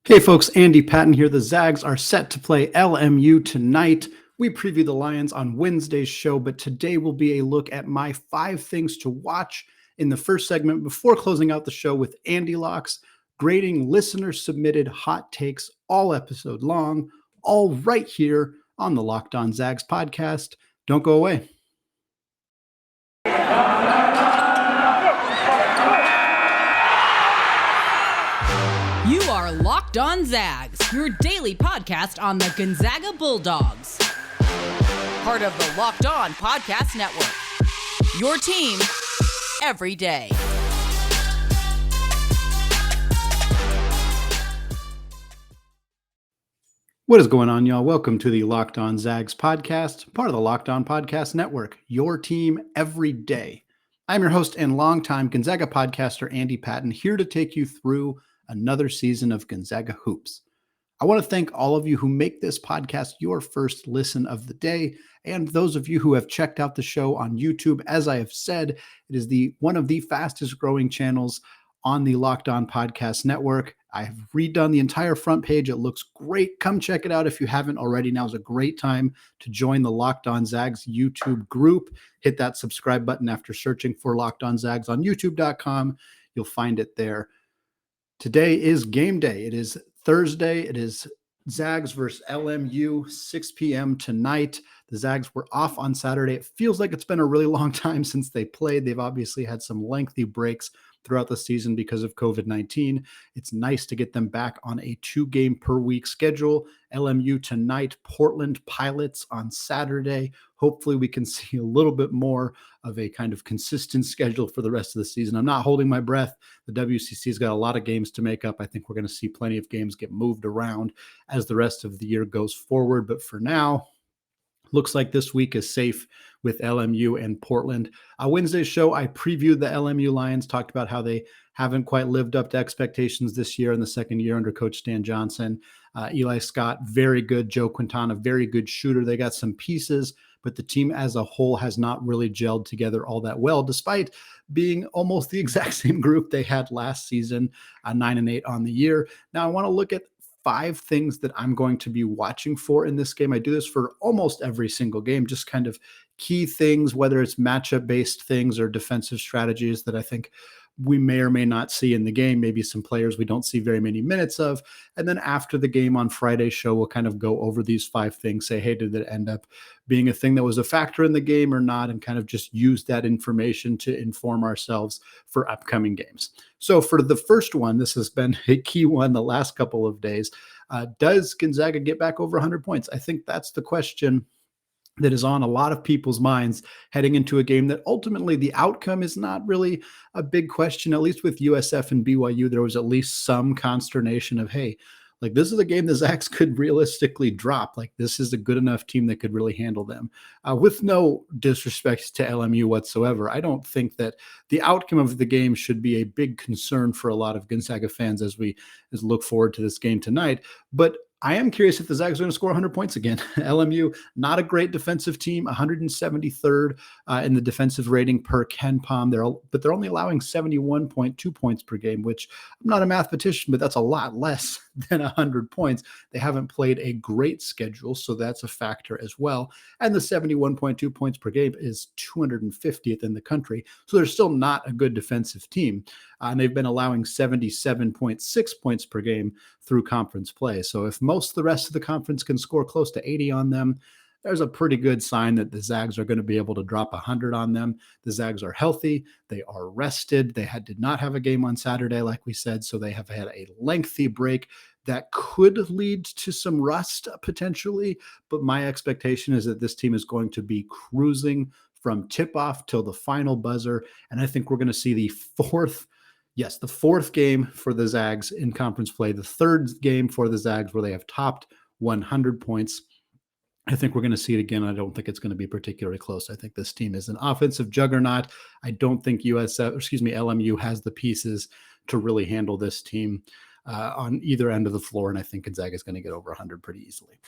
Hey folks, Andy Patton here. The Zags are set to play LMU tonight. We preview the Lions on Wednesday's show, but today will be a look at my 5 things to watch in the first segment before closing out the show with AndyLocks, grading listener-submitted hot takes all episode long, all right here on the Locked On Zags podcast. Don't go away. You are Locked On Zags, your daily podcast on the Gonzaga Bulldogs. Part of the Locked On Podcast Network. Your team every day. What is going on, y'all? Welcome to the Locked On Zags podcast, part of the Locked On Podcast Network. Your team every day. I'm your host and longtime Gonzaga podcaster, Andy Patton, here to take you through another season of Gonzaga Hoops. I want to thank all of you who make this podcast your first listen of the day, and those of you who have checked out the show on YouTube. As I have said, it is one of the fastest growing channels on the Locked On Podcast Network. I have redone the entire front page. It looks great. Come check it out if you haven't already. Now is a great time to join the Locked On Zags YouTube group. Hit that subscribe button after searching for Locked On Zags on youtube.com. You'll find it there. Today is game day. It is Thursday. It is Zags versus LMU, 6 p.m. tonight. The Zags were off on Saturday. It feels like it's been a really long time since they played. They've obviously had some lengthy breaks throughout the season because of COVID-19. It's nice to get them back on a 2-game per week schedule. LMU tonight, Portland Pilots on Saturday. Hopefully we can see a little bit more of a kind of consistent schedule for the rest of the season. I'm not holding my breath. The WCC's got a lot of games to make up. I think we're going to see plenty of games get moved around as the rest of the year goes forward. But for now, looks like this week is safe with LMU and Portland. Wednesday's show, I previewed the LMU Lions, talked about how they haven't quite lived up to expectations this year in the second year under Coach Stan Johnson. Eli Scott, very good. Joe Quintana, very good shooter. They got some pieces, but the team as a whole has not really gelled together all that well, despite being almost the exact same group they had last season, 9-8 on the year. Now I want to look at 5 things that I'm going to be watching for in this game. I do this for almost every single game, just kind of key things, whether it's matchup-based things or defensive strategies that I think we may or may not see in the game, maybe some players we don't see very many minutes of. And then after the game on Friday's show, we'll kind of go over these 5 things, say, hey, did it end up being a thing that was a factor in the game or not, and kind of just use that information to inform ourselves for upcoming games. So for the first one, this has been a key one the last couple of days. Does Gonzaga get back over 100 points? I think that's the question that is on a lot of people's minds heading into a game that ultimately the outcome is not really a big question. At least with USF and BYU, there was at least some consternation of, hey, like this is a game the Zags could realistically drop. Like this is a good enough team that could really handle them. With no disrespect to LMU whatsoever, I don't think that the outcome of the game should be a big concern for a lot of Gonzaga fans as we look forward to this game tonight. But I am curious if the Zags are going to score 100 points again. LMU, not a great defensive team, 173rd in the defensive rating per KenPom. But they're only allowing 71.2 points per game, which I'm not a mathematician, but that's a lot less than 100 points. They haven't played a great schedule, so that's a factor as well. And the 71.2 points per game is 250th in the country. So they're still not a good defensive team. And they've been allowing 77.6 points per game through conference play. So if most of the rest of the conference can score close to 80 on them, there's a pretty good sign that the Zags are going to be able to drop 100 on them. The Zags are healthy. They are rested. They did not have a game on Saturday, like we said, so they have had a lengthy break that could lead to some rust potentially. But my expectation is that this team is going to be cruising from tip-off till the final buzzer. And I think we're going to see the fourth game for the Zags in conference play, the third game for the Zags where they have topped 100 points. I think we're going to see it again. I don't think it's going to be particularly close. I think this team is an offensive juggernaut. I don't think LMU has the pieces to really handle this team on either end of the floor. And I think Gonzaga is going to get over 100 pretty easily.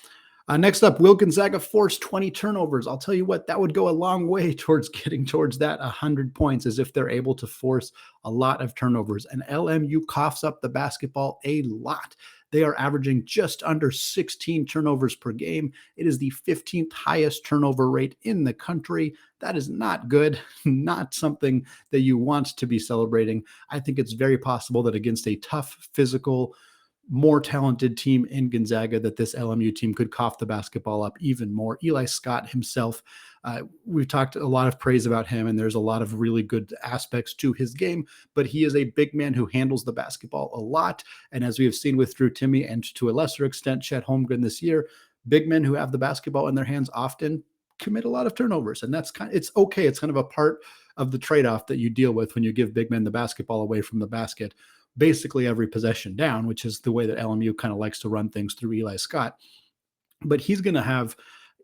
Next up, will Gonzaga force 20 turnovers? I'll tell you what, that would go a long way towards getting towards that 100 points, as if they're able to force a lot of turnovers. And LMU coughs up the basketball a lot. They are averaging just under 16 turnovers per game. It is the 15th highest turnover rate in the country. That is not good, not something that you want to be celebrating. I think it's very possible that against a tough, physical, more talented team in Gonzaga, that this LMU team could cough the basketball up even more. Eli Scott himself, we've talked a lot of praise about him, and there's a lot of really good aspects to his game, but he is a big man who handles the basketball a lot. And as we have seen with Drew Timme and to a lesser extent Chet Holmgren this year, big men who have the basketball in their hands often commit a lot of turnovers. And it's okay. It's kind of a part of the trade-off that you deal with when you give big men the basketball away from the basket basically every possession down, which is the way that LMU kind of likes to run things through Eli Scott. But he's going to have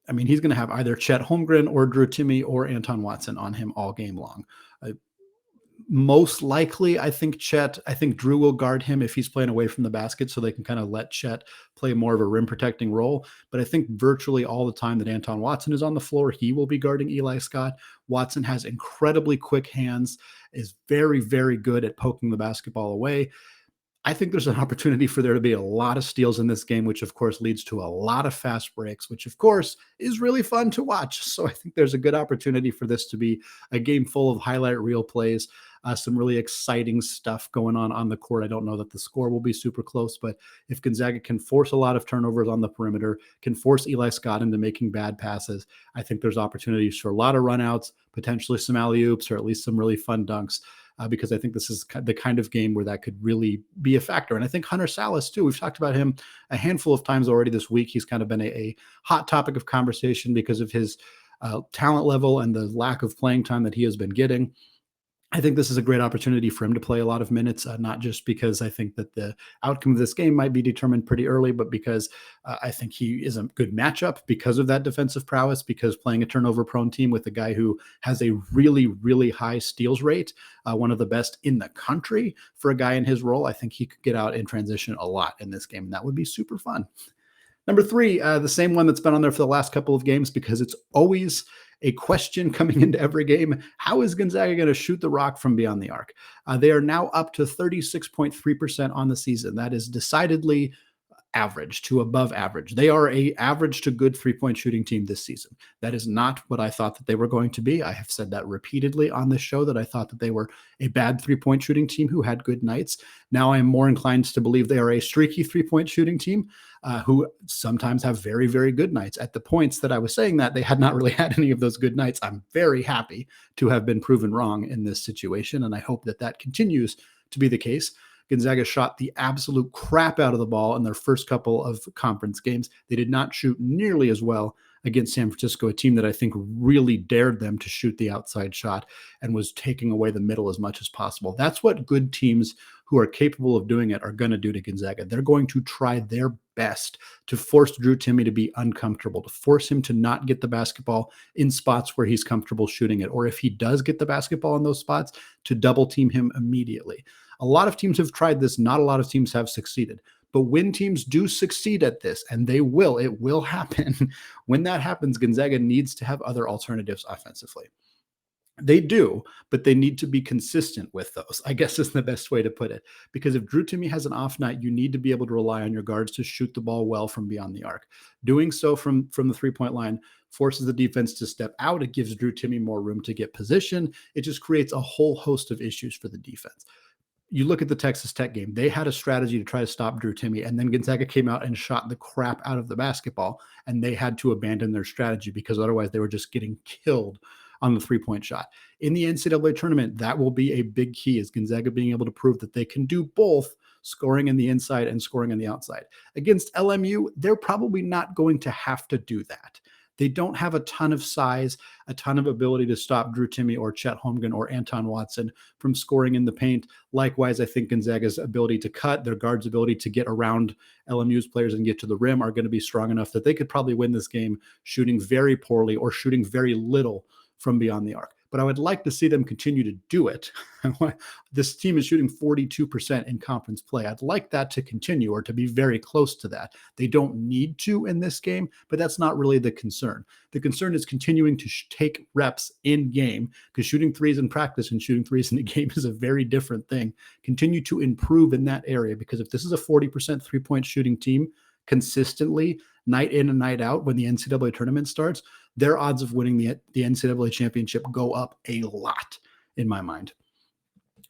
either Chet Holmgren or Drew Timme or Anton Watson on him all game long. Most likely, I think Drew will guard him if he's playing away from the basket, so they can kind of let Chet play more of a rim protecting role. But I think virtually all the time that Anton Watson is on the floor, he will be guarding Eli Scott. Watson has incredibly quick hands, is very, very good at poking the basketball away. I think there's an opportunity for there to be a lot of steals in this game, which of course leads to a lot of fast breaks, which of course is really fun to watch. So I think there's a good opportunity for this to be a game full of highlight reel plays, some really exciting stuff going on the court. I don't know that the score will be super close, but if Gonzaga can force a lot of turnovers on the perimeter, can force Eli Scott into making bad passes, I think there's opportunities for a lot of runouts, potentially some alley-oops, or at least some really fun dunks. Because I think this is the kind of game where that could really be a factor. And I think Hunter Sallis, too, we've talked about him a handful of times already this week. He's kind of been a hot topic of conversation because of his talent level and the lack of playing time that he has been getting. I think this is a great opportunity for him to play a lot of minutes, not just because I think that the outcome of this game might be determined pretty early, but because I think he is a good matchup because of that defensive prowess, because playing a turnover-prone team with a guy who has a really, really high steals rate, one of the best in the country for a guy in his role, I think he could get out in transition a lot in this game, and that would be super fun. Number 3, the same one that's been on there for the last couple of games because it's always a question coming into every game. How is Gonzaga going to shoot the rock from beyond the arc? They are now up to 36.3% on the season. That is decidedly average to above average. They are a average to good three-point shooting team this season. That is not what I thought that they were going to be. I have said that repeatedly on this show, that I thought that they were a bad three-point shooting team who had good nights. Now I am more inclined to believe they are a streaky three-point shooting team who sometimes have very, very good nights. At the points that I was saying that, they had not really had any of those good nights. I'm very happy to have been proven wrong in this situation, and I hope that that continues to be the case. Gonzaga shot the absolute crap out of the ball in their first couple of conference games. They did not shoot nearly as well against San Francisco, a team that I think really dared them to shoot the outside shot and was taking away the middle as much as possible. That's what good teams who are capable of doing it are going to do to Gonzaga. They're going to try their best to force Drew Timme to be uncomfortable, to force him to not get the basketball in spots where he's comfortable shooting it. Or if he does get the basketball in those spots, to double team him immediately. A lot of teams have tried this. Not a lot of teams have succeeded. But when teams do succeed at this, and it will happen. When that happens, Gonzaga needs to have other alternatives offensively. They do, but they need to be consistent with those, I guess is the best way to put it. Because if Drew Timme has an off night, you need to be able to rely on your guards to shoot the ball well from beyond the arc. Doing so from the three-point line forces the defense to step out. It gives Drew Timme more room to get position. It just creates a whole host of issues for the defense. You look at the Texas Tech game, they had a strategy to try to stop Drew Timme, and then Gonzaga came out and shot the crap out of the basketball, and they had to abandon their strategy because otherwise they were just getting killed on the three-point shot. In the NCAA tournament, that will be a big key, is Gonzaga being able to prove that they can do both scoring in the inside and scoring on the outside. Against LMU, they're probably not going to have to do that. They don't have a ton of size, a ton of ability to stop Drew Timme or Chet Holmgren or Anton Watson from scoring in the paint. Likewise, I think Gonzaga's ability to cut, their guards' ability to get around LMU's players and get to the rim are going to be strong enough that they could probably win this game shooting very poorly or shooting very little from beyond the arc. but I would like to see them continue to do it. This team is shooting 42% in conference play. I'd like that to continue or to be very close to that. They don't need to in this game, but that's not really the concern. The concern is continuing to take reps in game, because shooting threes in practice and shooting threes in the game is a very different thing. Continue to improve in that area, because if this is a 40% three-point shooting team consistently, night in and night out, when the NCAA tournament starts, their odds of winning the NCAA championship go up a lot in my mind.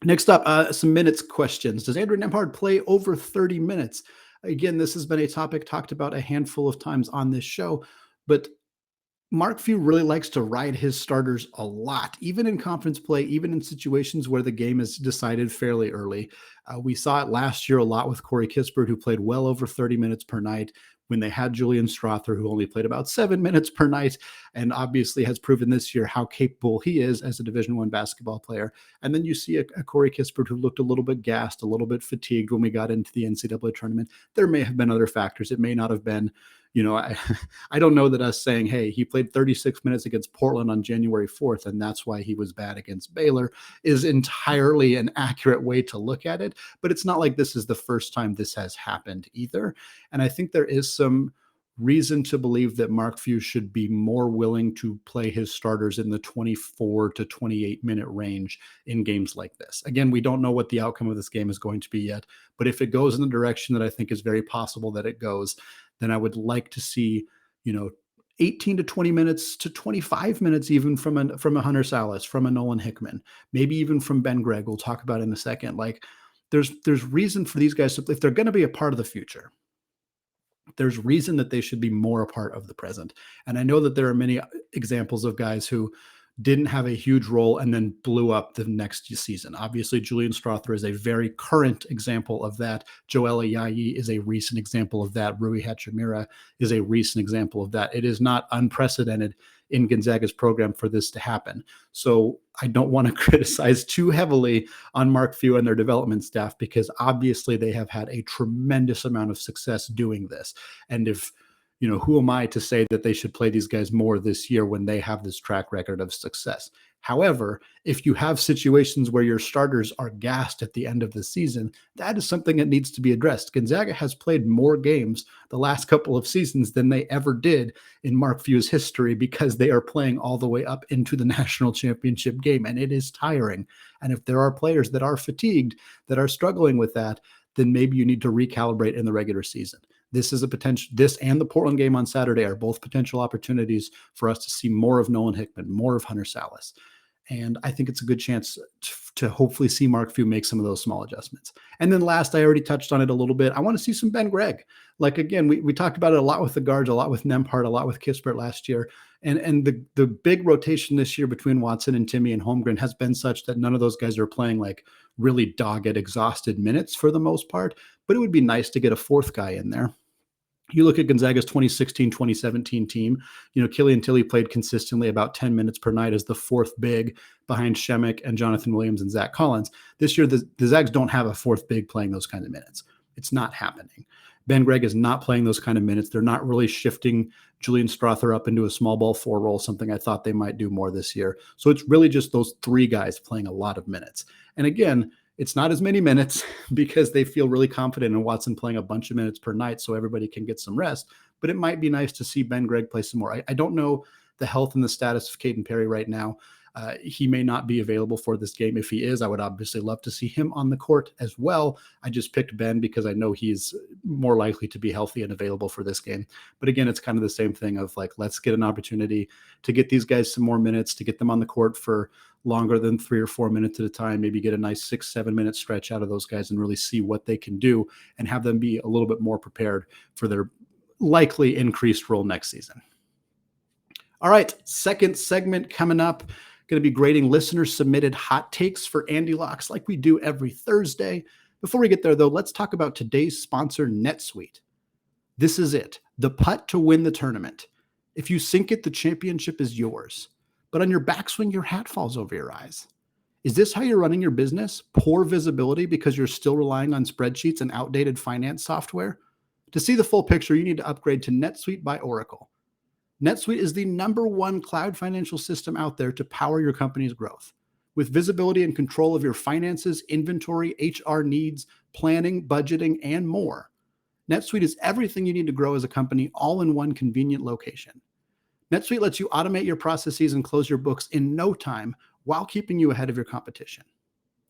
Next up, some minutes questions. Does Andrew Nembhard play over 30 minutes? Again, this has been a topic talked about a handful of times on this show, but Mark Few really likes to ride his starters a lot, even in conference play, even in situations where the game is decided fairly early. We saw it last year a lot with Corey Kispert, who played well over 30 minutes per night, when they had Julian Strother, who only played about 7 minutes per night, and obviously has proven this year how capable he is as a Division I basketball player. And then you see a Corey Kispert who looked a little bit gassed, a little bit fatigued when we got into the NCAA tournament. There may have been other factors. It may not have been, I don't know that us saying, hey, he played 36 minutes against Portland on January 4th, and that's why he was bad against Baylor, is entirely an accurate way to look at it. But it's not like this is the first time this has happened either. And I think there is some reason to believe that Mark Few should be more willing to play his starters in the 24 to 28 minute range in games like this. Again, we don't know what the outcome of this game is going to be yet, but if it goes in the direction that I think is very possible that it goes, then I would like to see, 18 to 20 minutes to 25 minutes, even from a Hunter Sallis, from a Nolan Hickman, maybe even from Ben Gregg, we'll talk about in a second. Like there's reason for these guys to, if they're going to be a part of the future, there's reason that they should be more a part of the present. And I know that there are many examples of guys who didn't have a huge role and then blew up the next season. Obviously, Julian Strother is a very current example of that. Joel Ayayi is a recent example of that. Rui Hachimura is a recent example of that. It is not unprecedented in Gonzaga's program for this to happen. So I don't want to criticize too heavily on Mark Few and their development staff, because obviously they have had a tremendous amount of success doing this. And if who am I to say that they should play these guys more this year when they have this track record of success? However, if you have situations where your starters are gassed at the end of the season, that is something that needs to be addressed. Gonzaga has played more games the last couple of seasons than they ever did in Mark Few's history, because they are playing all the way up into the national championship game, and it is tiring. And if there are players that are fatigued, that are struggling with that, then maybe you need to recalibrate in the regular season. This is a potential, this and the Portland game on Saturday are both potential opportunities for us to see more of Nolan Hickman, more of Hunter Sallis. And I think it's a good chance to hopefully see Mark Few make some of those small adjustments. And then last, I already touched on it a little bit. I want to see some Ben Gregg. Like, again, we talked about it a lot with the guards, a lot with Nembhard, a lot with Kispert last year. And the big rotation this year between Watson and Timme and Holmgren has been such that none of those guys are playing like really dogged, exhausted minutes for the most part. But it would be nice to get a fourth guy in there. You look at Gonzaga's 2016-2017 team, Killian Tilly played consistently about 10 minutes per night as the fourth big behind Shemek and Jonathan Williams and Zach Collins. This year, the Zags don't have a fourth big playing those kind of minutes. It's not happening. Ben Gregg is not playing those kind of minutes. They're not really shifting Julian Strother up into a small ball four role, something I thought they might do more this year. So it's really just those three guys playing a lot of minutes. And again, it's not as many minutes because they feel really confident in Watson playing a bunch of minutes per night so everybody can get some rest. But it might be nice to see Ben Gregg play some more. I don't know the health and the status of Caden Perry right now. He may not be available for this game. If he is, I would obviously love to see him on the court as well. I just picked Ben because I know he's more likely to be healthy and available for this game. But again, it's kind of the same thing of like, let's get an opportunity to get these guys some more minutes, to get them on the court for longer than 3 or 4 minutes at a time, maybe get a nice 6-7 minute stretch out of those guys and really see what they can do and have them be a little bit more prepared for their likely increased role next season. All right, second segment coming up. Going to be grading listener submitted hot takes for AndyLocks like we do every Thursday. Before we get there, though, let's talk about today's sponsor, NetSuite. This is it, the putt to win the tournament. If you sink it, the championship is yours. But on your backswing, your hat falls over your eyes. Is this how you're running your business? Poor visibility because you're still relying on spreadsheets and outdated finance software? To see the full picture, you need to upgrade to NetSuite by Oracle. NetSuite is the #1 cloud financial system out there to power your company's growth. With visibility and control of your finances, inventory, HR needs, planning, budgeting, and more, NetSuite is everything you need to grow as a company, all in one convenient location. NetSuite lets you automate your processes and close your books in no time while keeping you ahead of your competition.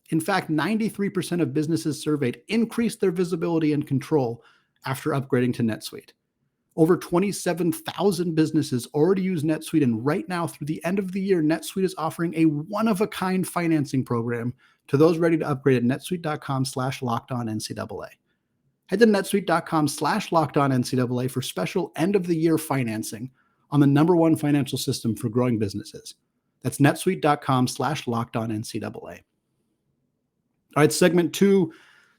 In fact, 93% of businesses surveyed increased their visibility and control after upgrading to NetSuite. Over 27,000 businesses already use NetSuite, and right now, through the end of the year, NetSuite is offering a one-of-a-kind financing program to those ready to upgrade at netsuite.com/lockedonNCAA. Head to netsuite.com/lockedonNCAA for special end-of-the-year financing on the #1 financial system for growing businesses. That's netsuite.com/lockedonNCAA. All right, segment 2,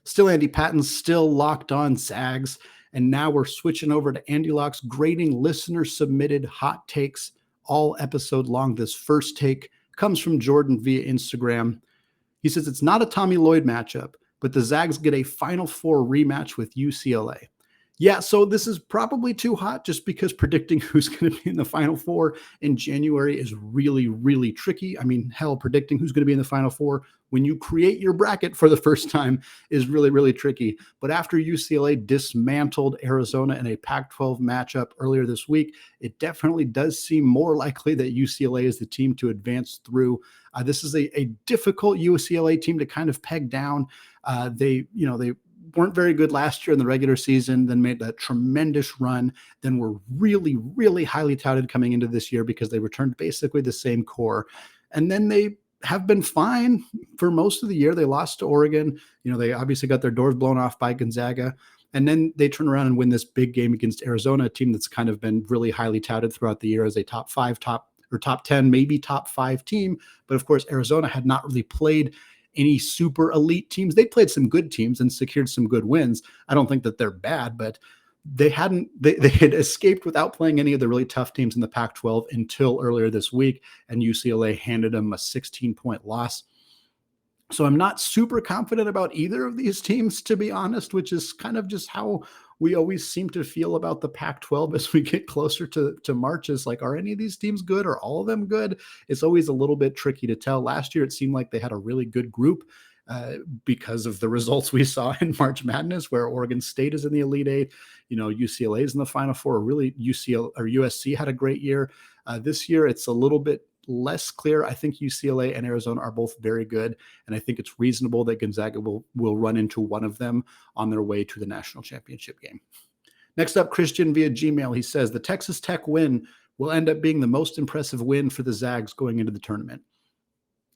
still Andy Patton, still locked on Zags. And now we're switching over to AndyLocks, grading listener-submitted hot takes all episode long. This first take comes from Jordan via Instagram. He says, it's not a Tommy Lloyd matchup, but the Zags get a Final Four rematch with UCLA. Yeah, so this is probably too hot just because predicting who's going to be in the Final Four in January is really, really tricky. I mean, hell, predicting who's going to be in the Final Four when you create your bracket for the first time is really, really tricky. But after UCLA dismantled Arizona in a Pac-12 matchup earlier this week, it definitely does seem more likely that UCLA is the team to advance through. This is a difficult UCLA team to kind of peg down. They weren't very good last year in the regular season, then made a tremendous run, then were really, really highly touted coming into this year because they returned basically the same core. And then they have been fine for most of the year. They lost to Oregon. They obviously got their doors blown off by Gonzaga. And then they turn around and win this big game against Arizona, a team that's kind of been really highly touted throughout the year as a top 10, maybe top 5 team. But of course, Arizona had not really played any super elite teams. They played some good teams and secured some good wins. I don't think that they're bad, but they had escaped without playing any of the really tough teams in the Pac-12 until earlier this week, and UCLA handed them a 16-point loss. So I'm not super confident about either of these teams, to be honest, which is kind of just how we always seem to feel about the Pac-12 as we get closer to March. Is like, are any of these teams good? Are all of them good? It's always a little bit tricky to tell. Last year, it seemed like they had a really good group because of the results we saw in March Madness, where Oregon State is in the Elite Eight. UCLA is in the Final Four. Really, USC had a great year. This year, it's a little bit less clear. I think UCLA and Arizona are both very good, and I think it's reasonable that Gonzaga will run into one of them on their way to the national championship game. Next up, Christian via Gmail. He says, the Texas Tech win will end up being the most impressive win for the Zags going into the tournament.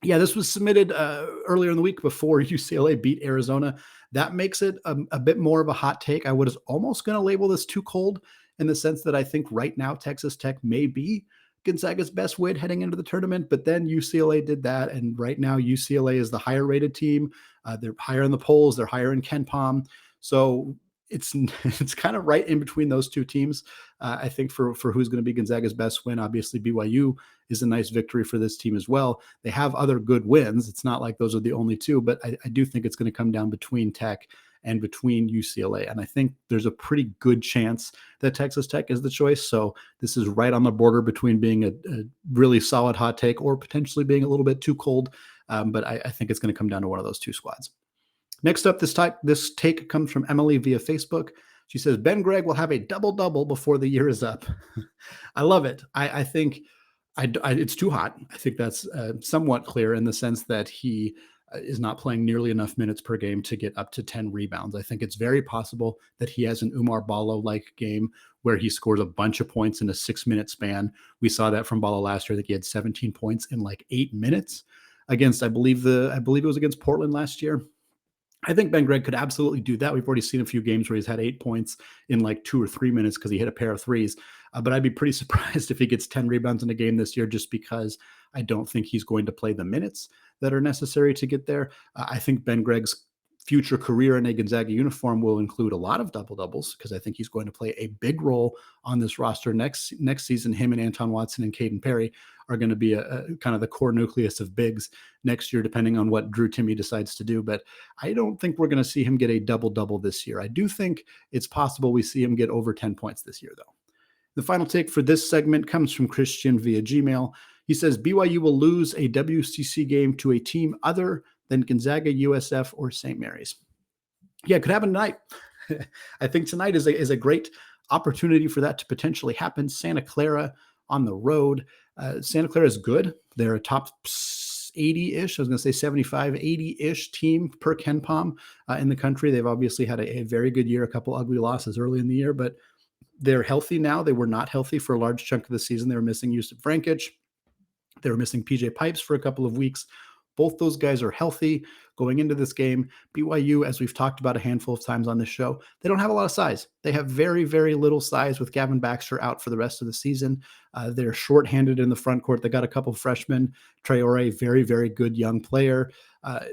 Yeah, this was submitted earlier in the week before UCLA beat Arizona. That makes it a bit more of a hot take. I was almost going to label this too cold in the sense that I think right now Texas Tech may be Gonzaga's best win heading into the tournament, but then UCLA did that, and right now UCLA is the higher rated team. They're higher in the polls. They're higher in KenPom. So it's kind of right in between those two teams. I think for who's going to be Gonzaga's best win, obviously BYU is a nice victory for this team as well. They have other good wins. It's not like those are the only two, but I do think it's going to come down between Tech and between UCLA. And I think there's a pretty good chance that Texas Tech is the choice. So this is right on the border between being a really solid hot take or potentially being a little bit too cold. But I think it's going to come down to one of those two squads. Next up, this take comes from Emily via Facebook. She says, Ben Gregg will have a double-double before the year is up. I love it. I think it's too hot. I think that's somewhat clear in the sense that he is not playing nearly enough minutes per game to get up to 10 rebounds. I think it's very possible that he has an Umar Ballo-like game where he scores a bunch of points in a 6-minute span. We saw that from Ballo last year. I think he had 17 points in like 8 minutes against, I believe it was against Portland last year. I think Ben Gregg could absolutely do that. We've already seen a few games where he's had 8 points in like 2 or 3 minutes because he hit a pair of threes. But I'd be pretty surprised if he gets 10 rebounds in a game this year, just because I don't think he's going to play the minutes that are necessary to get there. I think Ben Gregg's future career in a Gonzaga uniform will include a lot of double-doubles because I think he's going to play a big role on this roster next season. Him and Anton Watson and Caden Perry are going to be a kind of the core nucleus of bigs next year, depending on what Drew Timme decides to do. But I don't think we're going to see him get a double-double this year. I do think it's possible we see him get over 10 points this year, though. The final take for this segment comes from Christian via Gmail. He says BYU will lose a WCC game to a team other than Gonzaga, USF, or St. Mary's. Yeah, it could happen tonight. I think tonight is a great opportunity for that to potentially happen. Santa Clara on the road. Santa Clara is good. They're a top 80-ish, I was going to say 75, 80-ish team per KenPom in the country. They've obviously had a very good year, a couple ugly losses early in the year, but they're healthy now. They were not healthy for a large chunk of the season. They were missing Yusuf Frankic. They were missing PJ Pipes for a couple of weeks. Both those guys are healthy going into this game. BYU, as we've talked about a handful of times on this show, they don't have a lot of size. They have very, very little size with Gavin Baxter out for the rest of the season. They're shorthanded in the front court. They got a couple of freshmen. Traore, very, very good young player,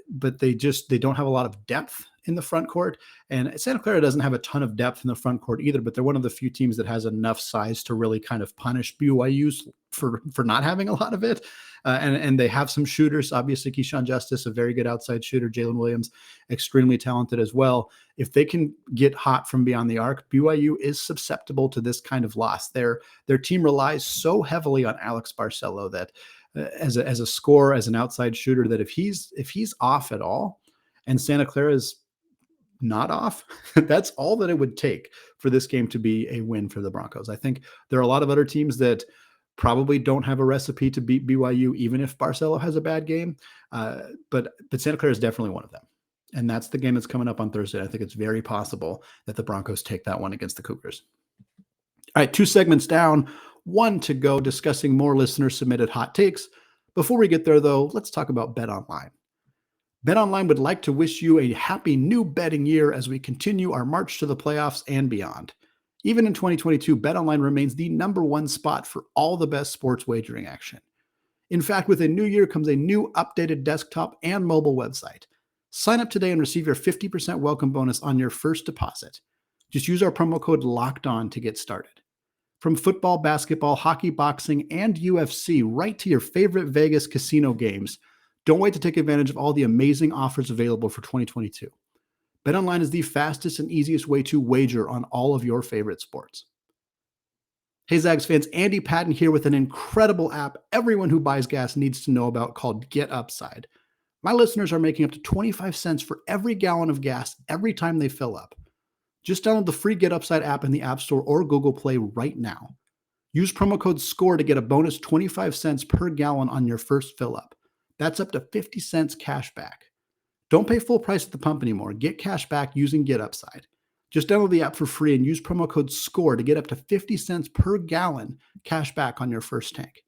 but they don't have a lot of depth in the front court. And Santa Clara doesn't have a ton of depth in the front court either, but they're one of the few teams that has enough size to really kind of punish BYU's for not having a lot of it. And they have some shooters. Obviously, Keyshawn Justice, a very good outside shooter. Jalen Williams, extremely talented as well. If they can get hot from beyond the arc, BYU is susceptible to this kind of loss. Their team relies so heavily on Alex Barcelo that as a scorer, as an outside shooter, that if he's off at all, and Santa Clara is not off, that's all that it would take for this game to be a win for the Broncos. I think there are a lot of other teams that probably don't have a recipe to beat BYU, even if Barcelo has a bad game. But Santa Clara is definitely one of them. And that's the game that's coming up on Thursday. I think it's very possible that the Broncos take that one against the Cougars. All right, 2 segments down, 1 to go, discussing more listener-submitted hot takes. Before we get there, though, let's talk about BetOnline. BetOnline would like to wish you a happy new betting year as we continue our march to the playoffs and beyond. Even in 2022, BetOnline remains the #1 spot for all the best sports wagering action. In fact, with a new year comes a new updated desktop and mobile website. Sign up today and receive your 50% welcome bonus on your first deposit. Just use our promo code LOCKEDON to get started. From football, basketball, hockey, boxing, and UFC, right to your favorite Vegas casino games, don't wait to take advantage of all the amazing offers available for 2022. BetOnline is the fastest and easiest way to wager on all of your favorite sports. Hey Zags fans, Andy Patton here with an incredible app everyone who buys gas needs to know about called Get Upside. My listeners are making up to 25 cents for every gallon of gas every time they fill up. Just download the free Get Upside app in the App Store or Google Play right now. Use promo code SCORE to get a bonus 25 cents per gallon on your first fill up. That's up to 50 cents cash back. Don't pay full price at the pump anymore. Get cash back using Get Upside. Just download the app for free and use promo code SCORE to get up to 50 cents per gallon cash back on your first tank.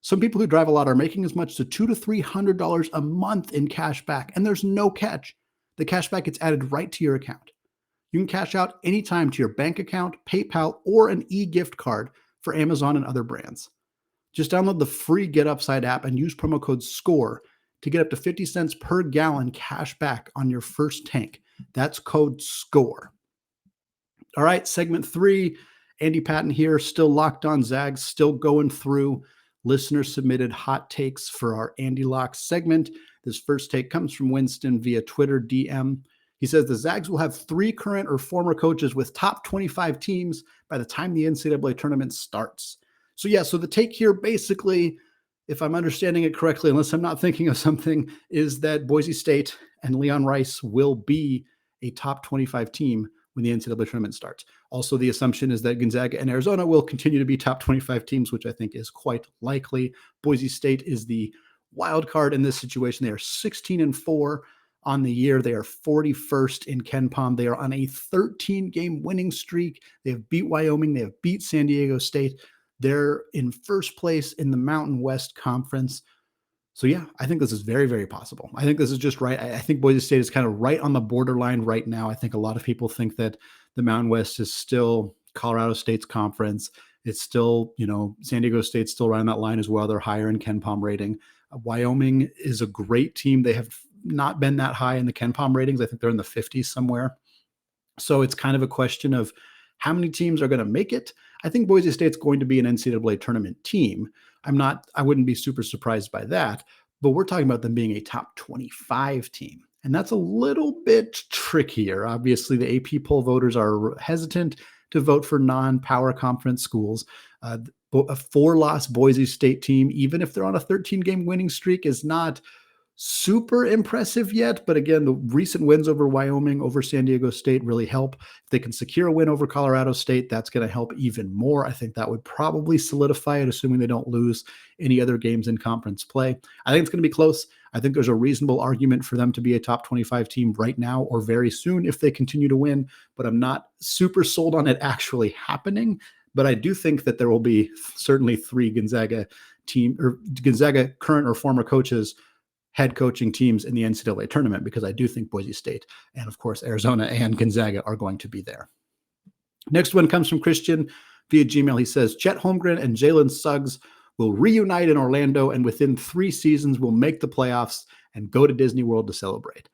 Some people who drive a lot are making as much as $200 to $300 a month in cash back, and there's no catch. The cash back gets added right to your account. You can cash out anytime to your bank account, PayPal, or an e-gift card for Amazon and other brands. Just download the free Get Upside app and use promo code SCORE to get up to 50 cents per gallon cash back on your first tank. That's code SCORE. All right, segment 3, Andy Patton here, still locked on Zags, still going through listener-submitted hot takes for our AndyLocks segment. This first take comes from Winston via Twitter DM. He says the Zags will have 3 current or former coaches with top 25 teams by the time the NCAA tournament starts. So the take here basically, if I'm understanding it correctly, unless I'm not thinking of something, is that Boise State and Leon Rice will be a top 25 team when the NCAA tournament starts. Also, the assumption is that Gonzaga and Arizona will continue to be top 25 teams, which I think is quite likely. Boise State is the wild card in this situation. They are 16-4 on the year. They are 41st in KenPom. They are on a 13-game winning streak. They have beat Wyoming. They have beat San Diego State. They're in first place in the Mountain West Conference. So I think this is very, very possible. I think this is just right. I think Boise State is kind of right on the borderline right now. I think a lot of people think that the Mountain West is still Colorado State's conference. It's still, San Diego State's still right on that line as well. They're higher in KenPom rating. Wyoming is a great team. They have not been that high in the KenPom ratings. I think they're in the 50s somewhere. So it's kind of a question of how many teams are going to make it. I think Boise State's going to be an NCAA tournament team. I wouldn't be super surprised by that, but we're talking about them being a top 25 team. And that's a little bit trickier. Obviously, the AP poll voters are hesitant to vote for non-power conference schools. A 4-loss Boise State team, even if they're on a 13-game winning streak, is not super impressive yet. But again, the recent wins over Wyoming, over San Diego State really help. If they can secure a win over Colorado State, that's going to help even more. I think that would probably solidify it, assuming they don't lose any other games in conference play. I think it's going to be close. I think there's a reasonable argument for them to be a top 25 team right now or very soon if they continue to win, but I'm not super sold on it actually happening. But I do think that there will be certainly 3 Gonzaga current or former coaches head coaching teams in the NCAA tournament, because I do think Boise State and, of course, Arizona and Gonzaga are going to be there. Next one comes from Christian via Gmail. He says, Chet Holmgren and Jalen Suggs will reunite in Orlando, and within 3 seasons will make the playoffs and go to Disney World to celebrate.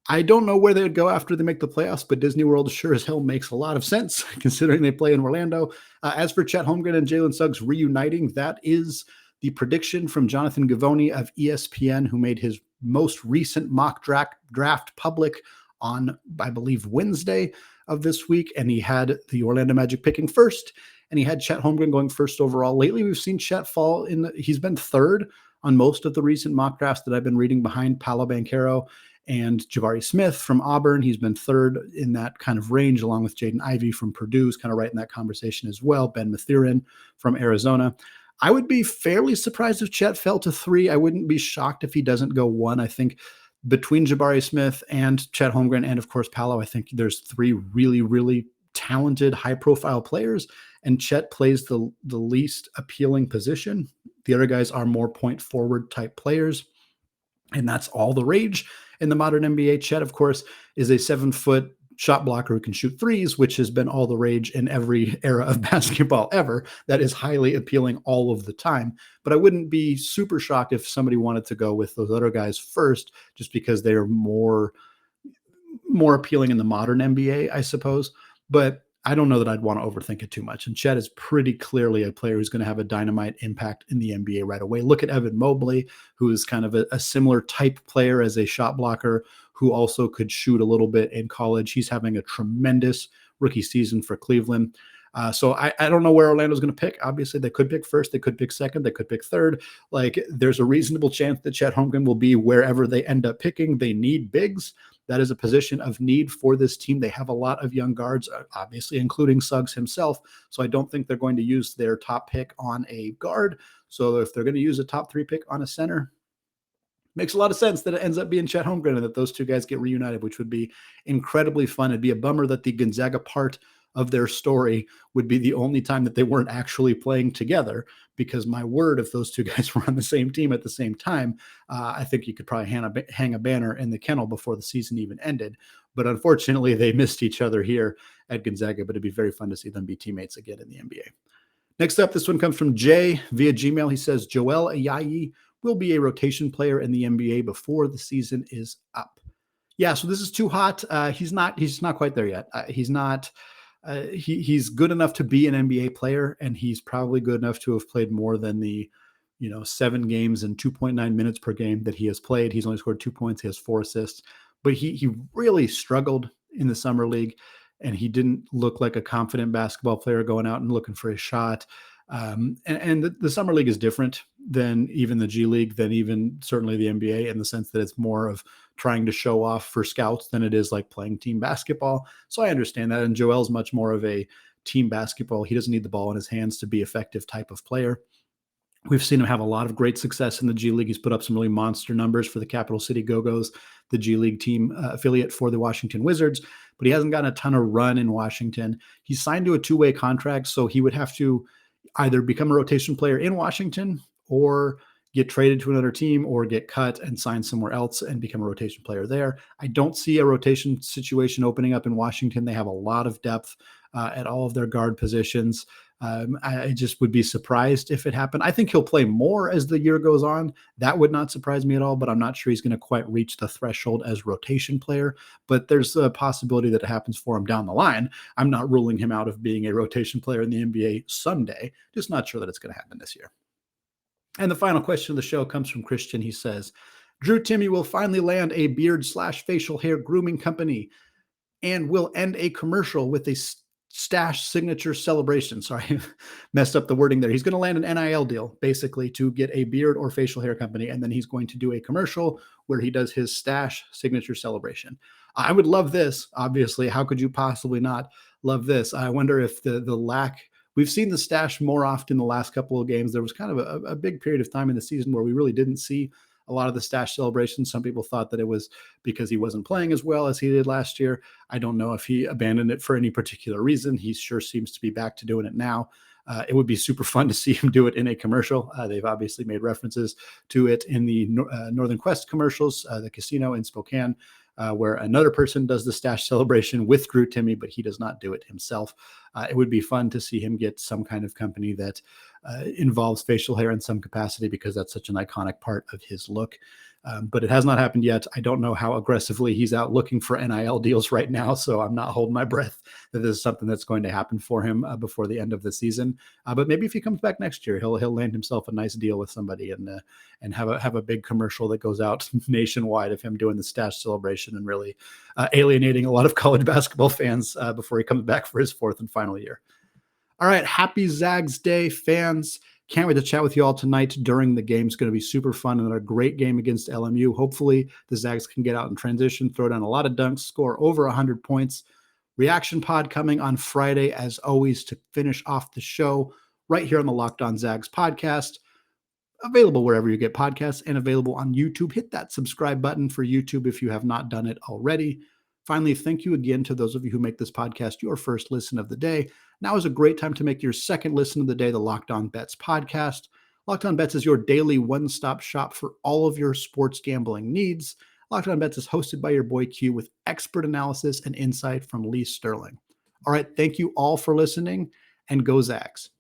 I don't know where they would go after they make the playoffs, but Disney World sure as hell makes a lot of sense considering they play in Orlando. As for Chet Holmgren and Jalen Suggs reuniting, that is the prediction from Jonathan Givony of ESPN, who made his most recent mock draft public on, I believe, Wednesday of this week. And he had the Orlando Magic picking first, and he had Chet Holmgren going first overall. Lately, we've seen Chet fall he's been third on most of the recent mock drafts that I've been reading behind Paolo Banchero and Jabari Smith from Auburn. He's been third in that kind of range, along with Jaden Ivey from Purdue, is kind of right in that conversation as well. Ben Mathurin from Arizona. I would be fairly surprised if Chet fell to 3. I wouldn't be shocked if he doesn't go 1. I think between Jabari Smith and Chet Holmgren and, of course, Paolo, I think there's 3 really, really talented, high-profile players, and Chet plays the least appealing position. The other guys are more point-forward type players, and that's all the rage in the modern NBA. Chet, of course, is a 7-foot shot blocker who can shoot threes, which has been all the rage in every era of basketball ever. That is highly appealing all of the time. But I wouldn't be super shocked if somebody wanted to go with those other guys first, just because they're more appealing in the modern NBA, I suppose. But I don't know that I'd want to overthink it too much. And Chet is pretty clearly a player who's going to have a dynamite impact in the NBA right away. Look at Evan Mobley, who is kind of a similar type player as a shot blocker, who also could shoot a little bit in college. He's having a tremendous rookie season for Cleveland. So I don't know where Orlando's going to pick. Obviously, they could pick first, they could pick second, they could pick third. Like, there's a reasonable chance that Chet Holmgren will be wherever they end up picking. They need bigs. That is a position of need for this team. They have a lot of young guards, obviously, including Suggs himself. So I don't think they're going to use their top pick on a guard. So if they're going to use a top 3 pick on a center, makes a lot of sense that it ends up being Chet Holmgren and that those 2 guys get reunited, which would be incredibly fun. It'd be a bummer that the Gonzaga part of their story would be the only time that they weren't actually playing together, because my word, if those 2 guys were on the same team at the same time, I think you could probably hang a banner in the kennel before the season even ended. But unfortunately, they missed each other here at Gonzaga, but it'd be very fun to see them be teammates again in the NBA. Next up, this one comes from Jay via Gmail. He says, Joel Ayayi will be a rotation player in the NBA before the season is up. Yeah, so this is too hot. He's not quite there yet. He's good enough to be an NBA player, and he's probably good enough to have played more than the 7 games and 2.9 minutes per game that he has played. He's only scored 2 points. He has 4 assists, but he really struggled in the summer league, and he didn't look like a confident basketball player going out and looking for a shot. And the summer league is different than even the G League, than even certainly the NBA, in the sense that it's more of trying to show off for scouts than it is like playing team basketball. So I understand that. And Joel's much more of a team basketball. He doesn't need the ball in his hands to be effective type of player. We've seen him have a lot of great success in the G League. He's put up some really monster numbers for the Capital City Go-Go's, the G League team affiliate for the Washington Wizards, but he hasn't gotten a ton of run in Washington. He's signed to a 2-way contract, so he would have to either become a rotation player in Washington or get traded to another team or get cut and sign somewhere else and become a rotation player there. I don't see a rotation situation opening up in Washington. They have a lot of depth at all of their guard positions. I just would be surprised if it happened. I think he'll play more as the year goes on. That would not surprise me at all, but I'm not sure he's going to quite reach the threshold as rotation player. But there's a possibility that it happens for him down the line. I'm not ruling him out of being a rotation player in the NBA someday. Just not sure that it's going to happen this year. And the final question of the show comes from Christian. He says, Drew Timme will finally land a beard/facial hair grooming company and will end a commercial with a stash signature celebration. Sorry, messed up the wording there. He's going to land an NIL deal basically to get a beard or facial hair company, and then he's going to do a commercial where he does his stash signature celebration. I would love this, obviously. How could you possibly not love this? I wonder if the lack, we've seen the stash more often the last couple of games. There was kind of a big period of time in the season where we really didn't see a lot of the stash celebrations. Some people thought that it was because he wasn't playing as well as he did last year. I don't know if he abandoned it for any particular reason. He sure seems to be back to doing it now. It would be super fun to see him do it in a commercial. They've obviously made references to it in the Northern Quest commercials, the casino in Spokane, where another person does the stash celebration with Drew Timme, but he does not do it himself. It would be fun to see him get some kind of company that involves facial hair in some capacity, because that's such an iconic part of his look. But it has not happened yet. I don't know how aggressively he's out looking for NIL deals right now, so I'm not holding my breath that this is something that's going to happen for him before the end of the season. But maybe if he comes back next year, he'll land himself a nice deal with somebody and have a big commercial that goes out nationwide of him doing the stash celebration and really alienating a lot of college basketball fans before he comes back for his fourth and final year. All right, happy Zags Day, fans. Can't wait to chat with you all tonight during the game. It's going to be super fun and a great game against LMU. Hopefully, the Zags can get out in transition, throw down a lot of dunks, score over 100 points. Reaction pod coming on Friday, as always, to finish off the show right here on the Locked On Zags podcast. Available wherever you get podcasts and available on YouTube. Hit that subscribe button for YouTube if you have not done it already. Finally, thank you again to those of you who make this podcast your first listen of the day. Now is a great time to make your second listen of the day, the Locked On Bets podcast. Locked On Bets is your daily one-stop shop for all of your sports gambling needs. Locked On Bets is hosted by your boy Q with expert analysis and insight from Lee Sterling. All right, thank you all for listening, and go Zags.